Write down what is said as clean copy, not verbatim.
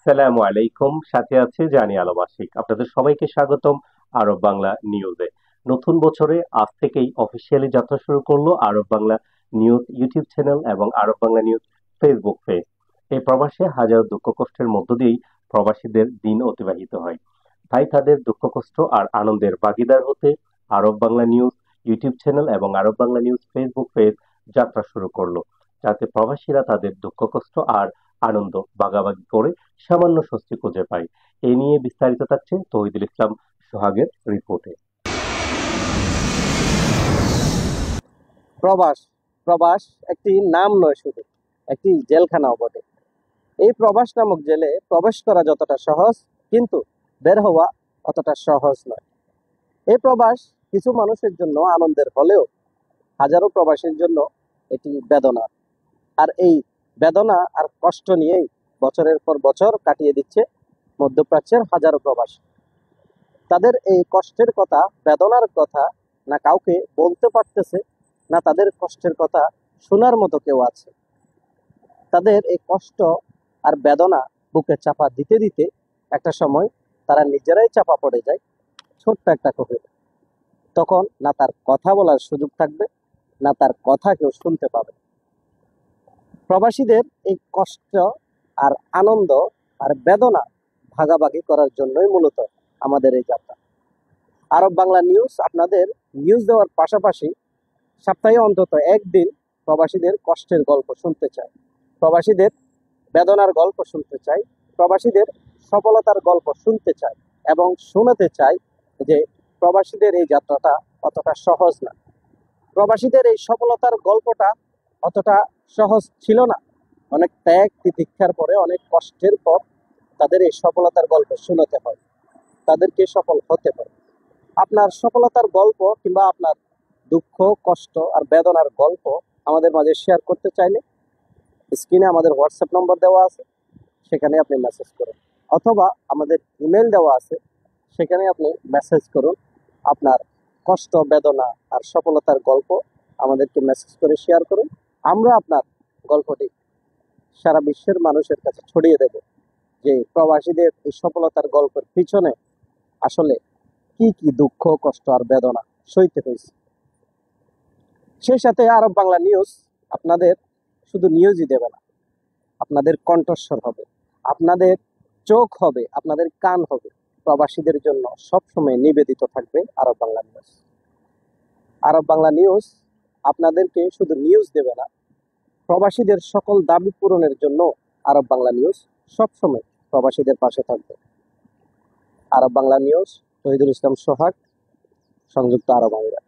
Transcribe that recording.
সালামু আলাইকুম। সাথে আছে জানি আলম আশিক। আপনাদের সবাইকে স্বাগতম আরব বাংলা নিউজে। নতুন বছরে আজ থেকেই অফিসিয়ালি যাত্রা শুরু করলো আরব বাংলা নিউজ ইউটিউব চ্যানেল এবং আরব বাংলা নিউজ ফেসবুক পেজ। এই প্রবাসে হাজারো দুঃখ কষ্টের মধ্য দিয়েই প্রবাসীদের দিন অতিবাহিত হয়। তাই তাদের দুঃখ কষ্ট আর আনন্দের ভাগিদার হতে আরব বাংলা নিউজ ইউটিউব চ্যানেল এবং আরব বাংলা নিউজ ফেসবুক পেজ যাত্রা শুরু করলো, যাতে প্রবাসীরা তাদের দুঃখ কষ্ট আর আনন্দ ভাগাভাগি করে সামান্য স্বস্তি খুঁজে পায়। এ নিয়ে বিস্তারিত থাকছে তৌহিদুল ইসলাম সোহাগের রিপোর্টে। প্রবাস প্রবাস একটি নাম নয়, শুধু একটি জেলখানাও বটে। এই প্রবাস নামক জেলে প্রবেশ করা যতটা সহজ, কিন্তু বের হওয়া অতটা সহজ নয়। এই প্রবাস কিছু মানুষের জন্য আনন্দের হলেও হাজারো প্রবাসীর জন্য এটি বেদনা। আর এই বেদনা আর কষ্ট নিয়েই বছরের পর বছর কাটিয়ে দিচ্ছে মধ্যপ্রাচ্যের হাজারো প্রবাসী। তাদের এই কষ্টের কথা, বেদনার কথা না কাউকে বলতে পারতেছে, না তাদের কষ্টের কথা শোনার মতো কেউ আছে। তাদের এই কষ্ট আর বেদনা বুকে চাপা দিতে দিতে একটা সময় তারা নিজেরাই চাপা পড়ে যায় ছোট্ট একটা কোপে। তখন না তার কথা বলার সুযোগ থাকবে, না তার কথা কেউ শুনতে পাবে। প্রবাসীদের এই কষ্ট আর আনন্দ আর বেদনা ভাগাভাগি করার জন্যই মূলত আমাদের এই যাত্রা। আরব বাংলা নিউজ আপনাদের নিউজ দেওয়ার পাশাপাশি সপ্তাহে অন্তত একদিন প্রবাসীদের কষ্টের গল্প শুনতে চাই, প্রবাসীদের বেদনার গল্প শুনতে চাই, প্রবাসীদের সফলতার গল্প শুনতে চাই এবং শোনাতে চাই যে প্রবাসীদের এই যাত্রাটা অতটা সহজ না। প্রবাসীদের এই সফলতার গল্পটা অতটা সহজ ছিল না। অনেক ত্যাগ তিতিক্ষার পরে, অনেক কষ্টের পর তাদের এই সফলতার গল্প শোনাতে হয়, তাদেরকে সফল হতে হয়। আপনার সফলতার গল্প কিংবা আপনার দুঃখ কষ্ট আর বেদনার গল্প আমাদের মাঝে শেয়ার করতে চাইলে স্ক্রিনে আমাদের হোয়াটসঅ্যাপ নম্বর দেওয়া আছে, সেখানে আপনি মেসেজ করুন, অথবা আমাদের ইমেল দেওয়া আছে, সেখানে আপনি মেসেজ করুন। আপনার কষ্ট বেদনা আর সফলতার গল্প আমাদেরকে মেসেজ করে শেয়ার করুন। আমরা আপনার গল্পটি সারা বিশ্বের মানুষের কাছে ছড়িয়ে দেব, যে প্রবাসীদের এই সফলতার গল্পের পিছনে আসলে কি কি দুঃখ কষ্ট আর বেদনা সইতে হয়েছে। সেই সাথে আরব বাংলা নিউজ আপনাদের শুধু নিউজই দেবে না, আপনাদের কণ্ঠস্বর হবে, আপনাদের চোখ হবে, আপনাদের কান হবে। প্রবাসীদের জন্য সবসময় নিবেদিত থাকবে আরব বাংলা নিউজ। আরব বাংলা নিউজ আপনাদেরকে শুধু নিউজ দেবে না, প্রবাসীদের সকল দাবি পূরণের জন্য আরব বাংলা নিউজ সবসময় প্রবাসীদের পাশে থাকবে। আরব বাংলা নিউজ, তহিদুল ইসলাম সোহাগ, সংযুক্ত আরব আমিরাত।